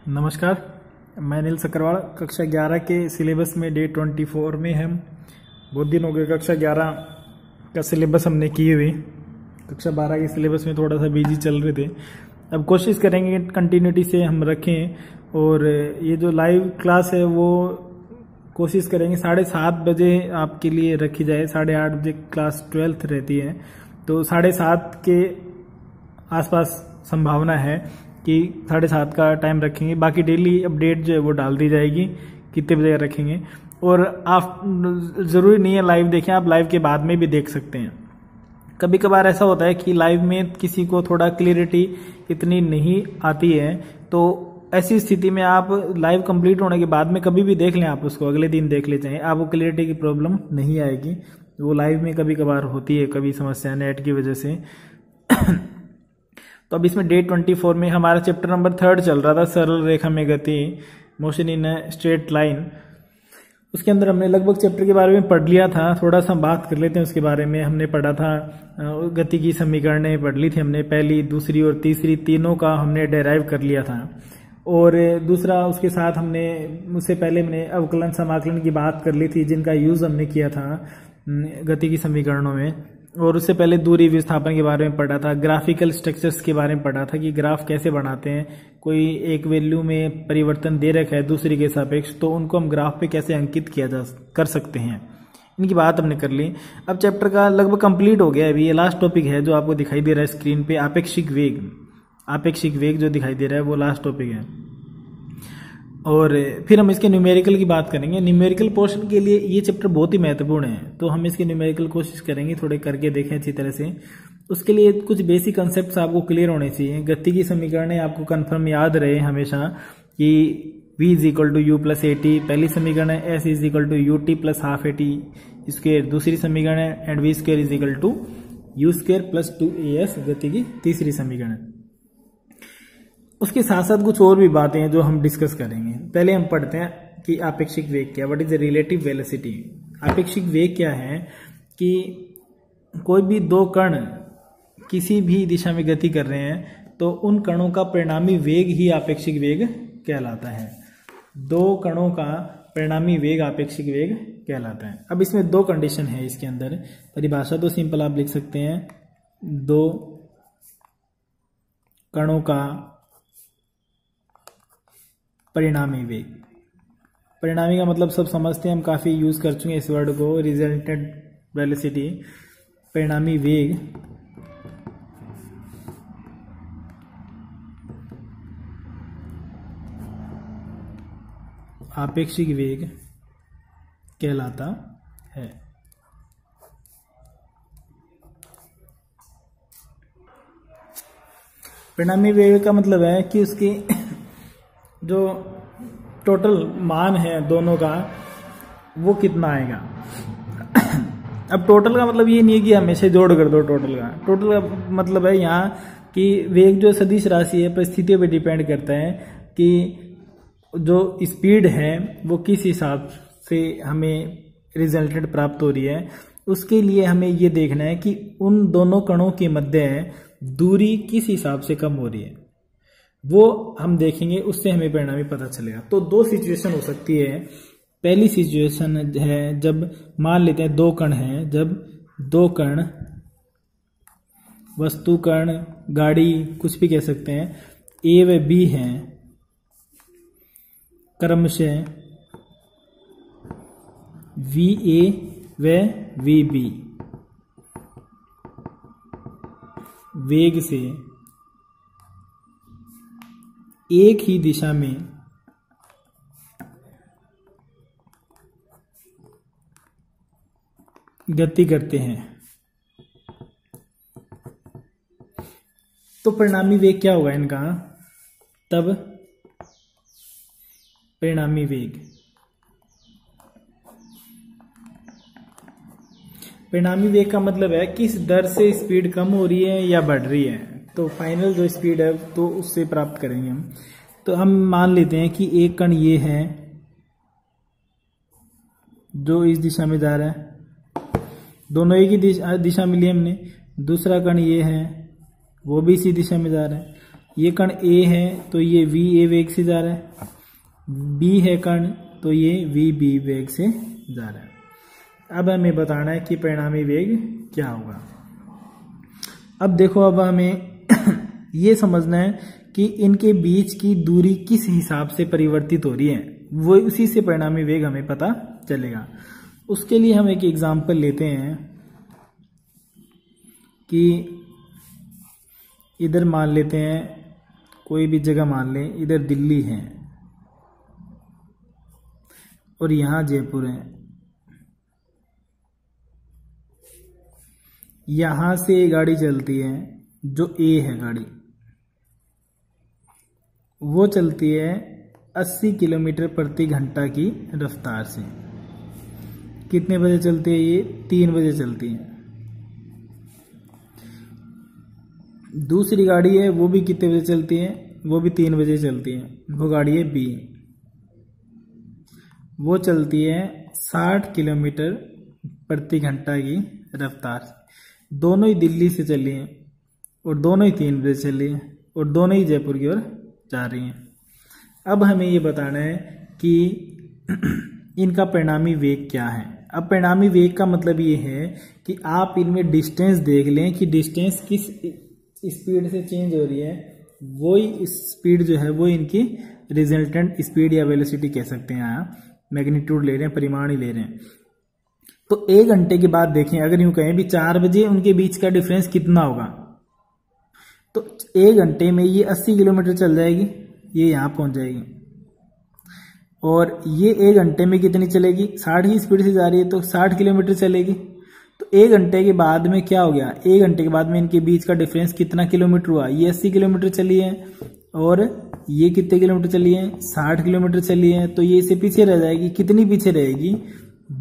नमस्कार, मैं नील सक्करवाल। कक्षा 11 के सिलेबस में डे 24 में हम बहुत दिन हो गए। कक्षा 11 का सिलेबस हमने किए हुए, कक्षा 12 के सिलेबस में थोड़ा सा बिजी चल रहे थे। अब कोशिश करेंगे कंटिन्यूटी से हम रखें, और ये जो लाइव क्लास है वो कोशिश करेंगे 7:30 बजे आपके लिए रखी जाए। 8:30 बजे क्लास 12th रहती है, तो 7:30 के आसपास संभावना है कि 7:30 का टाइम रखेंगे। बाकी डेली अपडेट जो है वो डाल दी जाएगी कितने बजे रखेंगे। और आप ज़रूरी नहीं है लाइव देखें, आप लाइव के बाद में भी देख सकते हैं। कभी कभार ऐसा होता है कि लाइव में किसी को थोड़ा क्लियरिटी इतनी नहीं आती है, तो ऐसी स्थिति में आप लाइव कंप्लीट होने के बाद में कभी भी देख लें, आप उसको अगले दिन देख ले जाएं, आपको क्लियरिटी की प्रॉब्लम नहीं आएगी। वो लाइव में कभी कभार होती है, कभी समस्या नेट की वजह से। तो अब इसमें डे 24 में हमारा चैप्टर नंबर 3 चल रहा था, सरल रेखा में गति, मोशन इन स्ट्रेट लाइन। उसके अंदर हमने लगभग चैप्टर के बारे में पढ़ लिया था। थोड़ा सा बात कर लेते हैं उसके बारे में। हमने पढ़ा था गति की समीकरणें पढ़ ली थी हमने, पहली, दूसरी और तीसरी, तीनों का हमने डेराइव कर लिया था। और दूसरा उसके साथ हमने, उससे पहले हमने अवकलन समाकलन की बात कर ली थी, जिनका यूज हमने किया था गति की समीकरणों में। और उससे पहले दूरी विस्थापन के बारे में पढ़ा था, ग्राफिकल स्ट्रक्चर्स के बारे में पढ़ा था कि ग्राफ कैसे बनाते हैं। कोई एक वैल्यू में परिवर्तन दे रखा है दूसरी के सापेक्ष, तो उनको हम ग्राफ पे कैसे अंकित कर सकते हैं, इनकी बात हमने कर ली। अब चैप्टर का लगभग कंप्लीट हो गया। अभी ये लास्ट टॉपिक है जो आपको दिखाई दे रहा है स्क्रीन पे, आपेक्षिक वेग। आपेक्षिक वेग जो दिखाई दे रहा है वो लास्ट टॉपिक है। और फिर हम इसके न्यूमेरिकल की बात करेंगे। न्यूमेरिकल पोर्शन के लिए ये चैप्टर बहुत ही महत्वपूर्ण है, तो हम इसके न्यूमेरिकल कोशिश करेंगे थोड़े करके देखें अच्छी तरह से। उसके लिए कुछ बेसिक कंसेप्ट्स आपको क्लियर होने चाहिए। गति की समीकरणें आपको कंफर्म याद रहे हमेशा कि v = u + at पहली समीकरण है, s = ut + ½ at स्क्वायर दूसरी समीकरण है, एंड v² = u² + 2as गति की तीसरी समीकरण है। उसके साथ साथ कुछ और भी बातें हैं जो हम डिस्कस करेंगे। पहले हम पढ़ते हैं कि आपेक्षिक वेग क्या, what is the relative velocity. आपेक्षिक वेग क्या है कि कोई भी दो कण किसी भी दिशा में गति कर रहे हैं तो उन कणों का परिणामी वेग ही आपेक्षिक वेग कहलाता है। दो कणों का परिणामी वेग आपेक्षिक वेग कहलाता है। अब इसमें दो कंडीशन है इसके अंदर। परिभाषा तो सिंपल आप लिख सकते हैं, दो कणों का परिणामी वेग। परिणामी का मतलब सब समझते हैं, हम काफी यूज कर चुके हैं इस वर्ड को, रिजल्टेंट वेलोसिटी। परिणामी वेग आपेक्षिक वेग कहलाता है। परिणामी वेग का मतलब है कि उसकी जो टोटल मान है दोनों का वो कितना आएगा। अब टोटल का मतलब ये नहीं है कि हमेशा जोड़ कर दो टोटल का। टोटल का मतलब है यहाँ कि वेग जो सदिश राशि है परिस्थितियों पे डिपेंड करता है कि जो स्पीड है वो किस हिसाब से हमें रिजल्टेंट प्राप्त हो रही है। उसके लिए हमें ये देखना है कि उन दोनों कणों के मध्य दूरी किस हिसाब से कम हो रही है, वो हम देखेंगे, उससे हमें परिणामी पता चलेगा। तो दो सिचुएशन हो सकती है। पहली सिचुएशन है जब मान लेते हैं दो कण हैं, जब दो कण, वस्तु कण, गाड़ी, कुछ भी कह सकते हैं, ए व बी हैं, क्रमशः VA व VB वेग से एक ही दिशा में गति करते हैं, तो परिणामी वेग क्या होगा इनका। तब परिणामी वेग, परिणामी वेग का मतलब है किस दर से स्पीड कम हो रही है या बढ़ रही है। तो फाइनल जो स्पीड है तो उससे प्राप्त करेंगे हम। तो हम मान लेते हैं कि एक कण ये है जो इस दिशा में जा रहा है, दोनों एक ही दिशा में लिए हमने। दूसरा कण ये है, वो भी इसी दिशा में जा रहा है। ये कण ए है तो ये वी ए वेग से जा रहा है, बी है कण तो ये वी बी वेग से जा रहा है। अब हमें बताना है कि परिणामी वेग क्या होगा। अब देखो, अब हमें ये समझना है कि इनके बीच की दूरी किस हिसाब से परिवर्तित हो रही है, वो उसी से परिणामी वेग हमें पता चलेगा। उसके लिए हम एक एग्जांपल लेते हैं कि इधर मान लेते हैं, कोई भी जगह मान लें, इधर दिल्ली है और यहां जयपुर है। यहां से गाड़ी चलती है, जो ए है गाड़ी, वो चलती है 80 किलोमीटर प्रति घंटा की रफ्तार से। कितने बजे चलती है ये? 3 बजे चलती है। दूसरी गाड़ी है, वो भी कितने बजे चलती है? वो भी 3 बजे चलती है। वो गाड़ी है बी, वो चलती है 60 किलोमीटर प्रति घंटा की रफ्तार से। दोनों ही दिल्ली से चली हैं और दोनों ही 3 बजे चली हैं और दोनों ही जयपुर की ओर जा रही हैं। अब हमें ये बताना है कि इनका परिणामी वेग क्या है। अब परिणामी वेग का मतलब ये है कि आप इनमें डिस्टेंस देख लें कि डिस्टेंस किस स्पीड से चेंज हो रही है, वही स्पीड जो है वो इनकी रिजल्टेंट स्पीड या वेलोसिटी कह सकते हैं। यहाँ मैग्नीट्यूड ले रहे हैं, परिमाण ही ले रहे हैं। तो 1 घंटे के बाद देखें, अगर यूं कहें भी 4 बजे उनके बीच का डिफरेंस कितना होगा, तो 1 घंटे में ये 80 किलोमीटर चल जाएगी, ये यहां पहुंच जाएगी। और ये 1 घंटे में कितनी चलेगी? 60 की स्पीड से जा रही है तो 60 किलोमीटर चलेगी। तो 1 घंटे के बाद में क्या हो गया? 1 घंटे के बाद में इनके बीच का डिफरेंस कितना किलोमीटर हुआ? ये 80 किलोमीटर चली है और ये कितने किलोमीटर चली है? 60 किलोमीटर चली है। तो ये इससे पीछे रह जाएगी। कितनी पीछे रहेगी?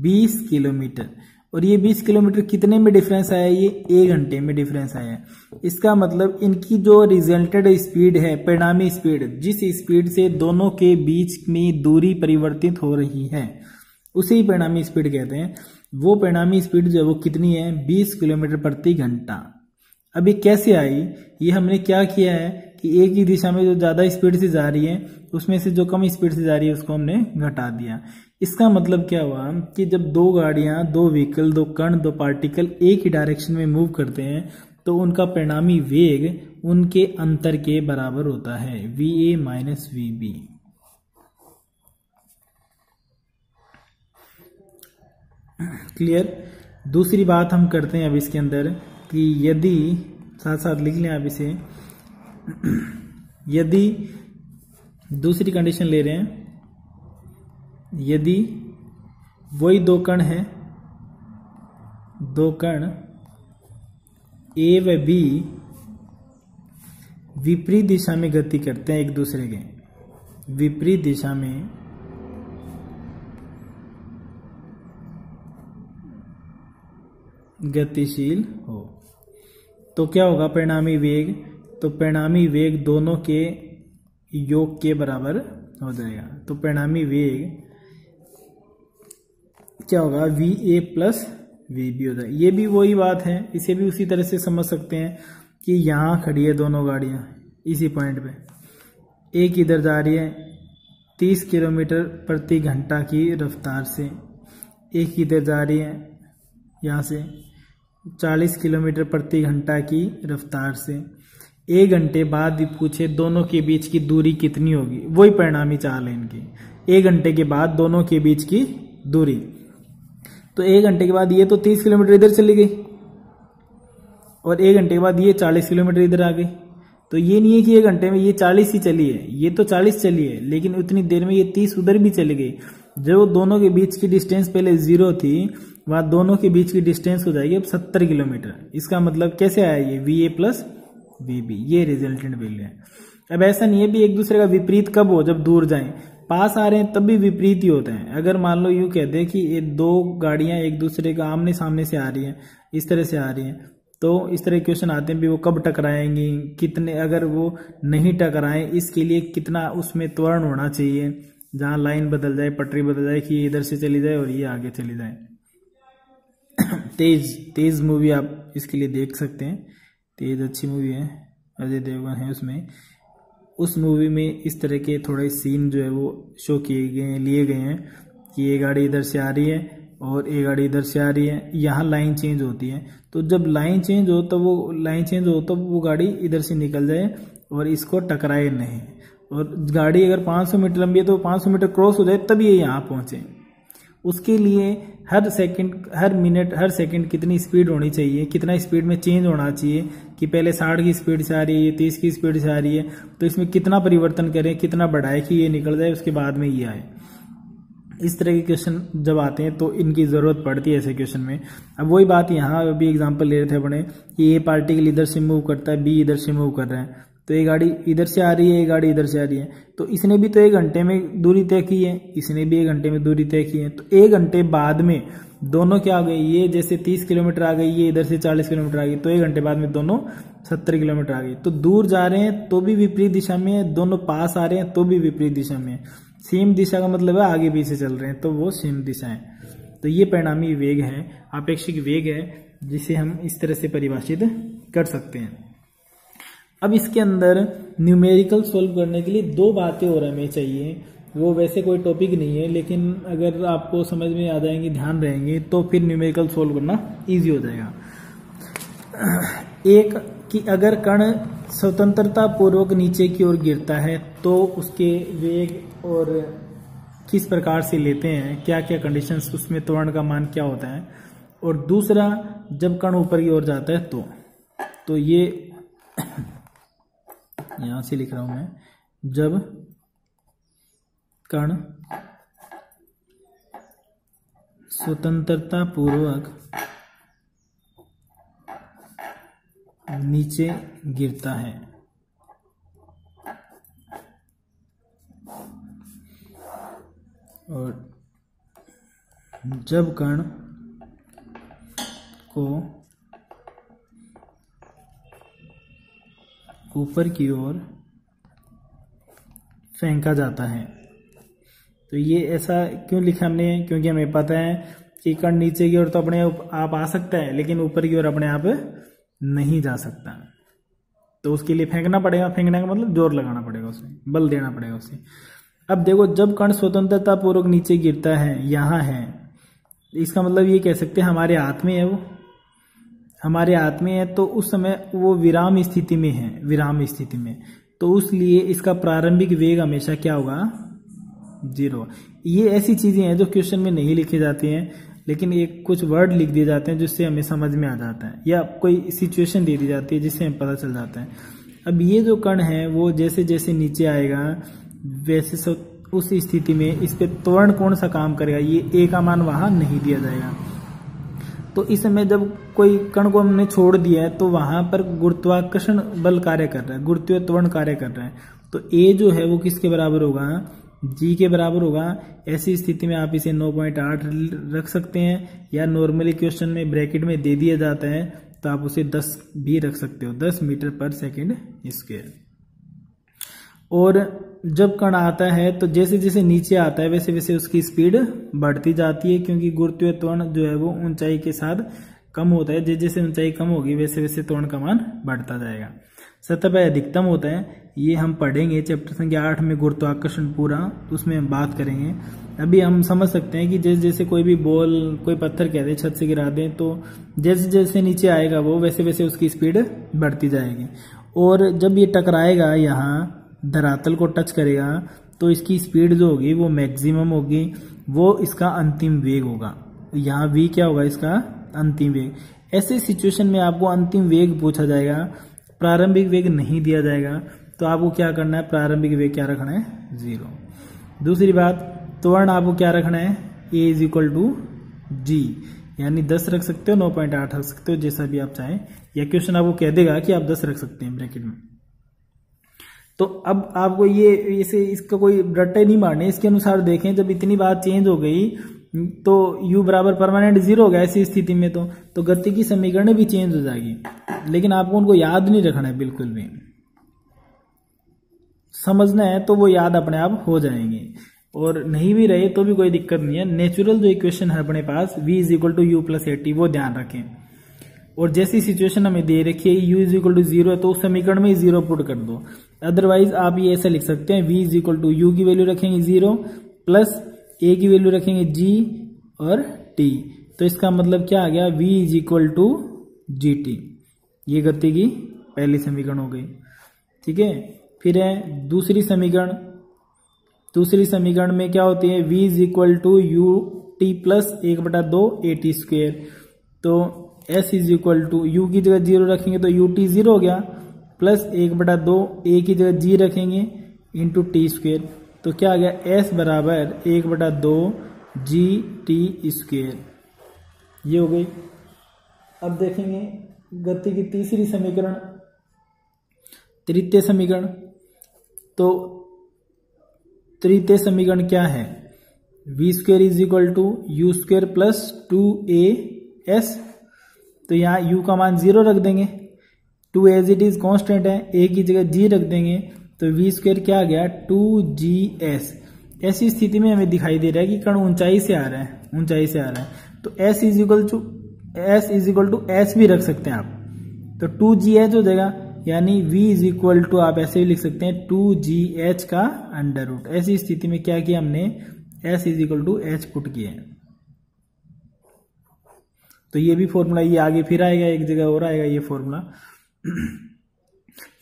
20 किलोमीटर। और ये 20 किलोमीटर कितने में डिफरेंस आया? ये 1 घंटे में डिफरेंस आया। इसका मतलब इनकी जो रिजल्टेड स्पीड है, परिणामी स्पीड, जिस स्पीड से दोनों के बीच में दूरी परिवर्तित हो रही है, उसे ही परिणामी स्पीड कहते हैं। वो परिणामी स्पीड जो है वो कितनी है? 20 किलोमीटर प्रति घंटा। अब ये कैसे आई? ये हमने क्या किया है कि एक ही दिशा में जो ज्यादा स्पीड से जा रही है, उसमें से जो कम स्पीड से जा रही है उसको हमने घटा दिया। इसका मतलब क्या हुआ कि जब 2 गाड़ियां, 2 व्हीकल, 2 कण, 2 पार्टिकल एक ही डायरेक्शन में मूव करते हैं तो उनका परिणामी वेग उनके अंतर के बराबर होता है, va माइनस vb। क्लियर? दूसरी बात हम करते हैं अब इसके अंदर कि यदि, साथ साथ लिख लें आप इसे, यदि दूसरी कंडीशन ले रहे हैं, यदि वही 2 कण हैं, 2 कण ए व बी विपरीत दिशा में गति करते हैं, एक दूसरे के विपरीत दिशा में गतिशील हो, तो क्या होगा परिणामी वेग? तो परिणामी वेग दोनों के योग के बराबर हो जाएगा। तो परिणामी वेग क्या होगा? va प्लस vb हो जाएगा। ये भी वही बात है, इसे भी उसी तरह से समझ सकते हैं कि यहां खड़ी है दोनों गाड़ियां इसी पॉइंट पे। एक इधर जा रही है 30 किलोमीटर प्रति घंटा की रफ्तार से, एक इधर जा रही है यहां से 40 किलोमीटर प्रति घंटा की रफ्तार से। 1 घंटे बाद भी पूछे दोनों के बीच की दूरी कितनी होगी, वही परिणामी चाल है इनकी। 1 घंटे के बाद दोनों के बीच की दूरी, तो 1 घंटे के बाद ये तो 30 किलोमीटर इधर चली गई और 1 घंटे के बाद ये 40 किलोमीटर इधर आ गई। तो ये नहीं है कि 1 घंटे में ये 40 ही चली है, ये तो 40 चली है, लेकिन उतनी देर में ये 30 उधर भी चली गई। जो दोनों के बीच की डिस्टेंस पहले 0 थी, वहां दोनों के बीच की डिस्टेंस हो जाएगी अब 70 किलोमीटर। इसका मतलब कैसे आया? ये va प्लस vb, ये रिजल्टेंट वैल्यू है। अब ऐसा नहीं है भी एक दूसरे का विपरीत कब हो, जब दूर जाएं, पास आ रहे हैं तब भी विपरीत ही होता है। अगर मान लो यूं कहते हैं कि ये 2 गाड़ियां एक दूसरे का आमने सामने से आ रही हैं, इस तरह से आ रही हैं, तो इस तरह के क्वेश्चन आते हैं भी वो कब टकराएंगी, कितने, अगर वो नहीं टकराएं इसके लिए कितना उसमें त्वरण होना चाहिए, जहां लाइन बदल जाए, पटरी बदल जाए कि इधर से चली जाए और ये आगे चली जाए। तेज मूवी आप इसके लिए देख सकते हैं। तेज अच्छी मूवी है, अजय देवगन है उसमें। उस मूवी में इस तरह के थोड़े सीन जो है वो शो किए गए हैं, लिए गए हैं कि ये गाड़ी इधर से आ रही है और ये गाड़ी इधर से आ रही है, यहाँ लाइन चेंज होती है। तो जब लाइन चेंज हो तो वो गाड़ी इधर से निकल जाए और इसको टकराए नहीं, और गाड़ी अगर 500 मीटर लंबी है तो 500 मीटर क्रॉस हो जाए तभी ये यहाँ पहुँचे। उसके लिए हर सेकंड, हर मिनट, हर सेकंड कितनी स्पीड होनी चाहिए, कितना स्पीड में चेंज होना चाहिए कि पहले 60 की स्पीड से आ रही है, ये 30 की स्पीड से आ रही है, तो इसमें कितना परिवर्तन करें, कितना बढ़ाए कि ये निकल जाए, उसके बाद में ये आए। इस तरह के क्वेश्चन जब आते हैं तो इनकी ज़रूरत पड़ती है ऐसे क्वेश्चन में। अब वही बात यहाँ अभी एग्जाम्पल ले रहे थे अपने कि ए पार्टिकल इधर से मूव करता है, बी इधर से मूव कर रहा है, तो ये गाड़ी इधर से आ रही है, ये गाड़ी इधर से आ रही है, तो इसने भी तो 1 घंटे में दूरी तय की है, इसने भी 1 घंटे में दूरी तय की है, तो 1 घंटे बाद में दोनों क्या आ गई, ये जैसे 30 किलोमीटर आ गई, ये इधर से 40 किलोमीटर आ गई, तो 1 घंटे बाद में दोनों 70 किलोमीटर आ गई। तो दूर जा रहे हैं तो भी विपरीत दिशा में है, दोनों पास आ रहे हैं तो भी विपरीत दिशा में है। सेम दिशा का मतलब है आगे पीछे चल रहे हैं तो वो सेम दिशा है। तो ये परिणामी वेग है, आपेक्षिक वेग है, जिसे हम इस तरह से परिभाषित कर सकते हैं। अब इसके अंदर न्यूमेरिकल सोल्व करने के लिए 2 बातें और हमें चाहिए। वो वैसे कोई टॉपिक नहीं है, लेकिन अगर आपको समझ में आ जाएंगे, ध्यान रहेंगे, तो फिर न्यूमेरिकल सोल्व करना इजी हो जाएगा। एक कि अगर कण स्वतंत्रता पूर्वक नीचे की ओर गिरता है तो उसके वेग और किस प्रकार से लेते हैं, क्या क्या कंडीशंस, उसमें त्वरण का मान क्या होता है। और दूसरा, जब कण ऊपर की ओर जाता है तो ये यहां से लिख रहा हूं मैं, जब कण स्वतंत्रता पूर्वक नीचे गिरता है और जब कण को ऊपर की ओर फेंका जाता है। तो ये ऐसा क्यों लिखा हमने, क्योंकि हमें पता है कि कण नीचे की ओर तो अपने आप आ सकता है, लेकिन ऊपर की ओर अपने आप नहीं जा सकता, तो उसके लिए फेंकना पड़ेगा। फेंकने का मतलब जोर लगाना पड़ेगा, उसे बल देना पड़ेगा उसे। अब देखो, जब कण स्वतंत्रता पूर्वक नीचे गिरता है, यहाँ है, इसका मतलब ये कह सकते हैं हमारे हाथ में है, वो हमारे हाथ में है, तो उस समय वो विराम स्थिति में है, विराम स्थिति में, तो उसलिए इसका प्रारंभिक वेग हमेशा क्या होगा, 0। ये ऐसी चीजें हैं जो क्वेश्चन में नहीं लिखी जाती हैं, लेकिन एक कुछ वर्ड लिख दिए जाते हैं जिससे हमें समझ में आ जाता है, या कोई सिचुएशन दे दी जाती है जिससे हमें पता चल जाता है। अब ये जो कण है वो जैसे जैसे नीचे आएगा वैसे उस स्थिति में इस पे त्वरण कौन सा काम करेगा, ये ए का मान वहां नहीं दिया जाएगा। तो इस समय जब कोई कण को हमने छोड़ दिया है तो वहां पर गुरुत्वाकर्षण बल कार्य कर रहा है, गुरुत्वीय त्वरण कार्य कर रहा है, तो ए जो है वो किसके बराबर होगा, जी के बराबर होगा। ऐसी स्थिति में आप इसे 9.8 रख सकते हैं, या नॉर्मली क्वेश्चन में ब्रैकेट में दे दिया जाता है तो आप उसे 10 भी रख सकते हो, 10 मीटर पर सेकेंड स्क्वायर। और जब कण आता है तो जैसे जैसे नीचे आता है वैसे वैसे उसकी स्पीड बढ़ती जाती है, क्योंकि गुरुत्वीय त्वरण जो है वो ऊंचाई के साथ कम होता है, जैसे जैसे ऊंचाई कम होगी वैसे वैसे त्वरण का मान बढ़ता जाएगा। सतह पर अधिकतम होता है, ये हम पढ़ेंगे चैप्टर संख्या 8 में, गुरुत्वाकर्षण पूरा, उसमें हम बात करेंगे। अभी हम समझ सकते हैं कि जैसे जैसे कोई भी बॉल, कोई पत्थर कहते हैं, छत से गिरा दें, तो जैसे जैसे नीचे आएगा वो वैसे वैसे उसकी स्पीड बढ़ती जाएगी। और जब ये टकराएगा, यहाँ धरातल को टच करेगा, तो इसकी स्पीड जो होगी वो मैक्सिमम होगी, वो इसका अंतिम वेग होगा। यहाँ v क्या होगा, इसका अंतिम वेग। ऐसे सिचुएशन में आपको अंतिम वेग पूछा जाएगा, प्रारंभिक वेग नहीं दिया जाएगा, तो आपको क्या करना है, प्रारंभिक वेग क्या रखना है, 0। दूसरी बात, त्वरण आपको क्या रखना है, a = g, यानी 10 रख सकते हो, 9.8 रख सकते हो, जैसा भी आप चाहें, या क्वेश्चन आपको कह देगा कि आप 10 रख सकते हैं ब्रैकेट में। तो अब आपको ये इसे इसका कोई रट्टे नहीं मारने, इसके अनुसार देखें। जब इतनी बात चेंज हो गई तो u बराबर परमानेंट 0 हो गया, ऐसी स्थिति में तो गति की समीकरण भी चेंज हो जाएगी, लेकिन आपको उनको याद नहीं रखना है, बिल्कुल भी समझना है तो वो याद अपने आप हो जाएंगे, और नहीं भी रहे तो भी कोई दिक्कत नहीं है। नेचुरल जो इक्वेशन है अपने पास v = u + at, वो ध्यान रखें। और जैसी सिचुएशन हमें दे रखी है u = 0 है तो उस समीकरण में 0 पुट कर दो। अदरवाइज आप ये ऐसा लिख सकते हैं v is equal to u की वैल्यू रखेंगे 0 प्लस a की वैल्यू रखेंगे g और t। तो इसका मतलब क्या आ गया, v is equal to g t. ये गति की पहली समीकरण हो गई। ठीक है, फिर है दूसरी समीकरण। दूसरी समीकरण में क्या होती है, v is equal to you t plus 1/2 a t square. तो s is equal to u की जगह 0 रखेंगे तो यू टी 0 हो गया, प्लस 1/2 a की जगह g रखेंगे इंटू टी स्क्वेयर। तो क्या आ गया, s बराबर 1/2 जी टी स्क्वेयर। ये हो गई। अब देखेंगे गति की तीसरी समीकरण, तृतीय समीकरण। तो तृतीय समीकरण क्या है, v square is equal to u square plus 2as। तो यहाँ u का मान 0 रख देंगे, 2 एज इट इज कॉन्स्टेंट है, a की जगह g रख देंगे। तो वी स्क्वेयर क्या आ गया, 2gs। ऐसी स्थिति में हमें दिखाई दे रहा है कि कण ऊंचाई से आ रहा है, ऊंचाई से आ रहा है। तो s is equal to s भी रख सकते हैं आप, तो 2gh हो जाएगा। यानी v इज इक्वल टू आप ऐसे भी लिख सकते हैं 2gh का अंडर रूट। ऐसी स्थिति में क्या किया हमने, s is equal to h put किया है। तो ये भी फॉर्मूला ये आगे फिर आएगा, एक जगह और आएगा ये फॉर्मूला।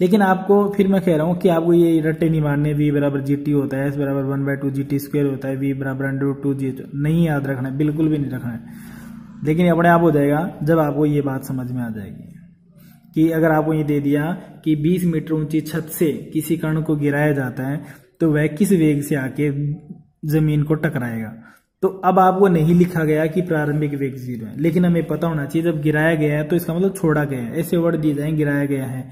लेकिन आपको फिर मैं कह रहा हूं कि आपको ये रट्टे नहीं मारने, v बराबर जी टी होता है, s बराबर 1/2 जी टी स्क्वायर होता है, v बराबर अंडर रूट 2g नहीं याद रखना है, बिल्कुल भी नहीं रखना है। लेकिन अपने आप हो जाएगा जब आपको ये बात समझ में आ जाएगी कि अगर आपको ये दे दिया कि 20 मीटर ऊंची छत से किसी कण को गिराया जाता है तो वह किस वेग से आके जमीन को टकराएगा। तो अब आपको नहीं लिखा गया कि प्रारंभिक वेग 0 है, लेकिन हमें पता होना चाहिए जब गिराया गया है तो इसका मतलब छोड़ा गया है। ऐसे वर्ड दिए जाए, गिराया गया है,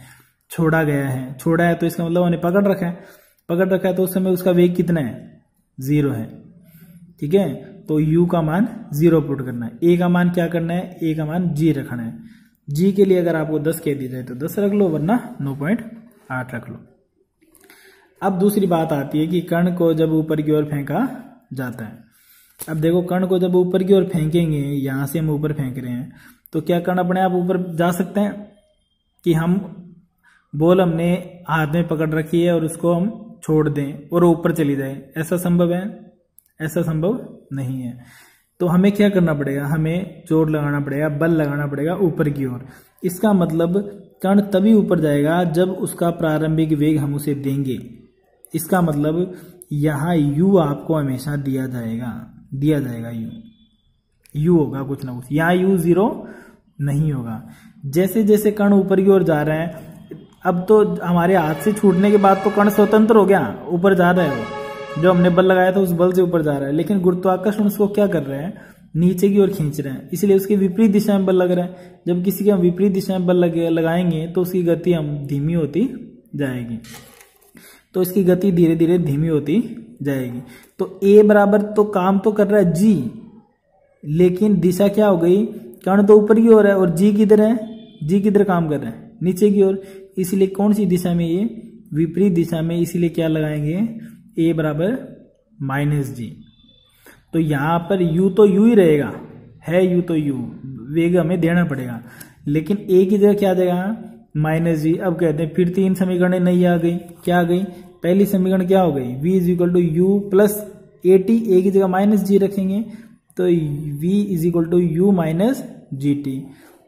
छोड़ा गया है। छोड़ा है तो इसका मतलब उन्हें पकड़ रखा है, पकड़ रखा है तो उस समय उसका वेग कितना है, 0 है। ठीक है, तो u का मान 0 पुट करना है, a का मान क्या करना है, a का मान g रखना है। g के लिए अगर आपको 10 कह दी जाए तो 10 रख लो, वरना 9.8 रख लो। अब दूसरी बात आती है कि कण को जब ऊपर की ओर फेंका जाता है। अब देखो, कण को जब ऊपर की ओर फेंकेंगे, यहां से हम ऊपर फेंक रहे हैं, तो क्या कण अपने आप ऊपर जा सकते हैं कि हम बॉल हमने हाथ में पकड़ रखी है और उसको हम छोड़ दें और ऊपर चली जाए, ऐसा संभव है? ऐसा संभव नहीं है। तो हमें क्या करना पड़ेगा, हमें जोर लगाना पड़ेगा, बल लगाना पड़ेगा ऊपर की ओर। इसका मतलब कण तभी ऊपर जाएगा जब उसका प्रारंभिक वेग हम उसे देंगे। इसका मतलब यहाँ u आपको हमेशा दिया जाएगा u होगा कुछ ना कुछ, यहाँ u 0 नहीं होगा। जैसे जैसे कण ऊपर की ओर जा रहा है, अब तो हमारे हाथ से छूटने के बाद तो कण स्वतंत्र हो गया, ऊपर जा रहा है वो, जो हमने बल लगाया था उस बल से ऊपर जा रहा है। लेकिन गुरुत्वाकर्षण उसको क्या कर रहे हैं, नीचे की ओर खींच रहे हैं, इसलिए उसके विपरीत दिशा में बल लग रहा है। जब किसी के हम विपरीत दिशा में बल लगाएंगे तो उसकी गति हम धीमी होती जाएगी, तो इसकी गति धीरे धीरे धीमी होती जाएगी। तो a बराबर तो काम तो कर रहा है g, लेकिन दिशा क्या हो गई, कण तो ऊपर की ओर है और g किधर है, g किधर काम कर रहा है, नीचे की ओर। इसलिए कौन सी दिशा में, ये विपरीत दिशा में, इसलिए क्या लगाएंगे, a बराबर -g। तो यहां पर u तो u ही रहेगा, है u तो u, वेग हमें देना पड़ेगा, लेकिन a की जगह क्या आ जाएगा, -g। अब कहते हैं फिर 3 समीकरण नहीं आ गई, क्या आ गई, पहली समीकरण क्या हो गई, v is equal to U plus A T, A की जगह -g रखेंगे तो v is equal to U minus G T.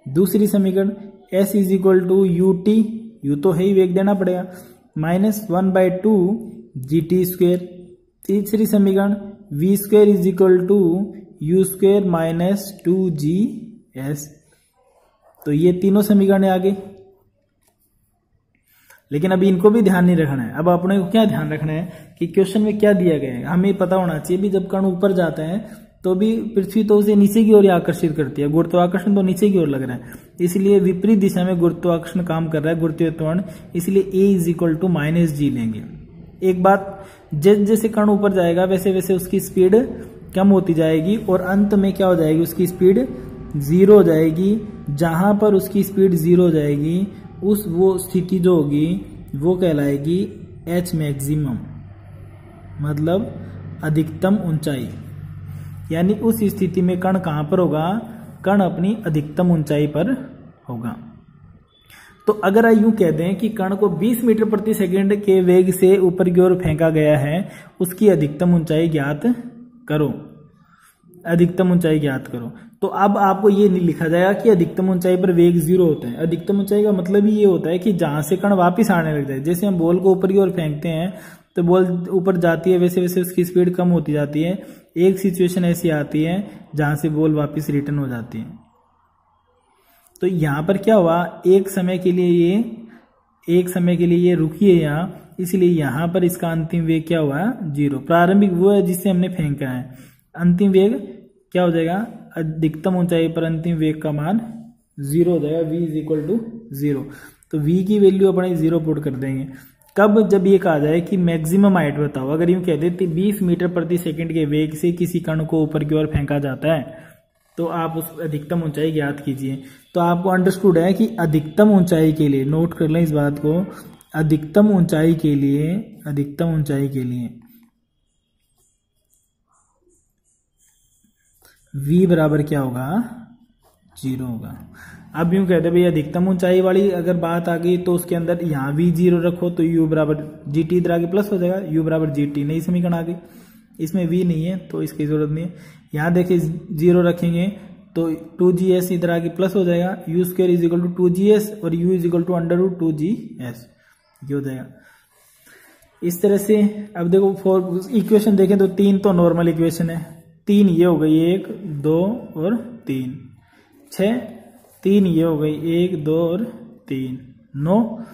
दूसरी समीकरण s is equal to you T, U तो है ही, वेग देना पड़ेगा, -1/2 जी टी स्क्वेयर। तीसरी समीकरण v square is equal to u square minus 2gs। तो ये तीनों समीकरण आ गई। लेकिन अभी इनको भी ध्यान नहीं रखना है। अब अपने को क्या ध्यान रखना है कि क्वेश्चन में क्या दिया गया है, हमें पता होना चाहिए भी जब कण ऊपर जाता है तो भी पृथ्वी तो उसे नीचे की ओर आकर्षित करती है, गुरुत्वाकर्षण तो नीचे की ओर लग रहा है, इसलिए विपरीत दिशा में गुरुत्वाकर्षण काम कर रहा है, गुरुत्वीय त्वरण, इसलिए a is equal to -g लेंगे। एक बात, जैसे जैसे कण ऊपर जाएगा वैसे वैसे उसकी स्पीड कम होती जाएगी और अंत में क्या हो जाएगी, उसकी स्पीड 0 हो जाएगी। जहां पर उसकी स्पीड 0 हो जाएगी, उस वो स्थिति जो होगी वो कहलाएगी h मैक्सिमम, मतलब अधिकतम ऊंचाई। यानी उस स्थिति में कण कहां पर होगा, कण अपनी अधिकतम ऊंचाई पर होगा। तो अगर यूं कह दें कि कण को 20 मीटर प्रति सेकंड के वेग से ऊपर की ओर फेंका गया है, उसकी अधिकतम ऊंचाई ज्ञात करो, अधिकतम ऊंचाई ज्ञात करो। तो अब आपको ये नहीं लिखा जाएगा कि अधिकतम ऊंचाई पर वेग 0 होता है। अधिकतम ऊंचाई का मतलब ही ये होता है कि जहां से कण वापस आने लग जाए। जैसे हम बॉल को ऊपर की ओर फेंकते हैं तो बॉल ऊपर जाती है, वैसे वैसे उसकी स्पीड कम होती जाती है। एक सिचुएशन ऐसी आती है जहां से बॉल वापस रिटर्न हो जाती है। तो यहां पर क्या हुआ, एक समय के लिए ये रुकी है यहाँ, इसलिए यहां पर इसका अंतिम वेग क्या हुआ, 0। प्रारंभिक वो है जिससे हमने फेंका है, अंतिम वेग क्या हो जाएगा, अधिकतम ऊंचाई पर अंतिम वेग का मान 0 हो जाएगा, v = 0। तो v की वैल्यू अपने 0 पुट कर देंगे। कब, जब ये कहा जाए कि मैक्सिमम हाइट बताओ। अगर यूं कह देते 20 मीटर प्रति सेकंड के वेग से किसी कण को ऊपर की ओर फेंका जाता है, तो आप उस अधिकतम ऊंचाई ज्ञात कीजिए। तो आपको अंडरस्टूड है कि अधिकतम ऊंचाई के लिए, नोट कर लें इस बात को, अधिकतम ऊंचाई के लिए v बराबर क्या होगा, 0 होगा। अब यूं कहते भाई अधिकतम ऊंचाई वाली अगर बात आ गई तो उसके अंदर यहाँ v 0 रखो तो u बराबर gt इधर आगे प्लस हो जाएगा, u बराबर gt। नई समीकरण आ गई, इसमें v नहीं है तो इसकी जरूरत नहीं है। यहाँ देखिए 0 रखेंगे तो 2gs इधर आगे प्लस हो जाएगा, u² = 2gs और u = √2gs, ये हो जाएगा। इस तरह से अब देखो इक्वेशन देखें तो 3 तो नॉर्मल इक्वेशन है, 3 ये हो गई, 1 2 और 3, 6, 3 ये हो गई, 1 2 और 3, 9।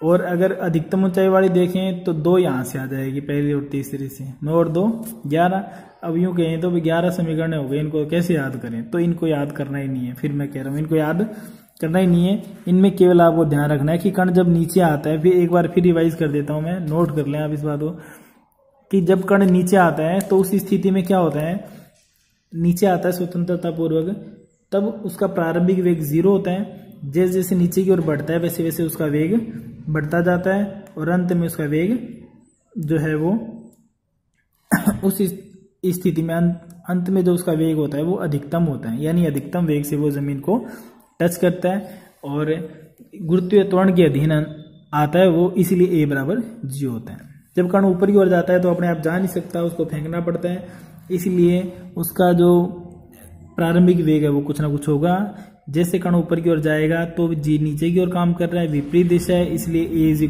और अगर अधिकतम ऊंचाई वाली देखें तो 2 यहाँ से आ जाएगी, पहली और तीसरी से, 9 और 2 11। अब यूं कहें तो 11 समीकरण हो गए, इनको कैसे याद करें, तो इनको याद करना ही नहीं है। फिर मैं कह रहा हूँ इनको याद करना ही नहीं है। इनमें केवल आपको ध्यान रखना है कि कण जब नीचे आता है, फिर एक बार फिर रिवाइज कर देता हूं मैं, नोट कर लें आप इस बात को, कि जब कण नीचे आता है तो उस स्थिति में क्या होता है, नीचे आता है स्वतंत्रता पूर्वक, तब उसका प्रारंभिक वेग 0 होता है। जैसे जैसे नीचे की ओर बढ़ता है वैसे वैसे उसका वेग बढ़ता जाता है और अंत में उसका वेग जो है वो उस स्थिति में अंत में जो उसका वेग होता है वो अधिकतम होता है, यानी अधिकतम वेग से वो जमीन को टच करता है और गुरुत्वीय त्वरण के अधीन आता है वो, इसलिए a बराबर 0 होता है। जब कण ऊपर की ओर जाता है तो अपने आप जा नहीं सकता, उसको फेंकना पड़ता है, इसलिए उसका जो प्रारंभिक वेग है वो कुछ ना कुछ होगा। जैसे कण ऊपर की ओर जाएगा तो g नीचे की ओर काम कर रहा है, विपरीत दिशा है, इसलिए a =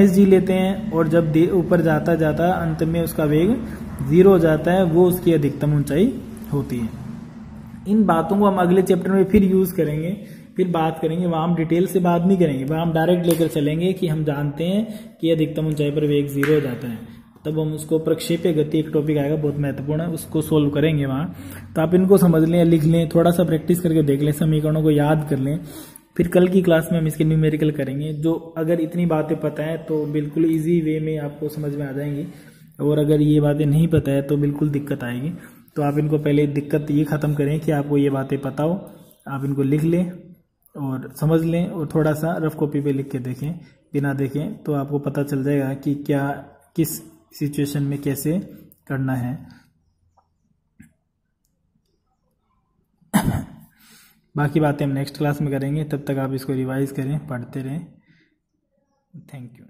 -g लेते हैं। और जब ऊपर जाता जाता अंत में उसका वेग 0 हो जाता है, वो उसकी अधिकतम ऊंचाई होती है। इन बातों को हम अगले चैप्टर में फिर यूज करेंगे, फिर बात करेंगे, वहां हम डिटेल से बात नहीं करेंगे, वहां हम डायरेक्ट लेकर चलेंगे कि हम जानते हैं कि अधिकतम ऊंचाई पर वेग 0 हो जाता है। तब हम उसको प्रक्षेपीय गति एक टॉपिक आएगा बहुत महत्वपूर्ण है, उसको सोल्व करेंगे वहां। तो आप इनको समझ लें, लिख लें, थोड़ा सा प्रैक्टिस करके देख लें, समीकरणों को याद कर लें। फिर कल की क्लास में हम इसके न्यूमेरिकल करेंगे। जो अगर इतनी बातें पता है तो बिल्कुल ईजी वे में आपको समझ में आ जाएंगी, और अगर ये बातें नहीं पता है तो बिल्कुल दिक्कत आएगी। तो आप इनको पहले दिक्कत ये ख़त्म करें कि आपको ये बातें पता हो, आप इनको लिख लें और समझ लें, और थोड़ा सा रफ कॉपी पे लिख के देखें, बिना देखें, तो आपको पता चल जाएगा कि क्या किस सिचुएशन में कैसे करना है। बाकी बातें हम नेक्स्ट क्लास में करेंगे, तब तक आप इसको रिवाइज करें, पढ़ते रहें। Thank you.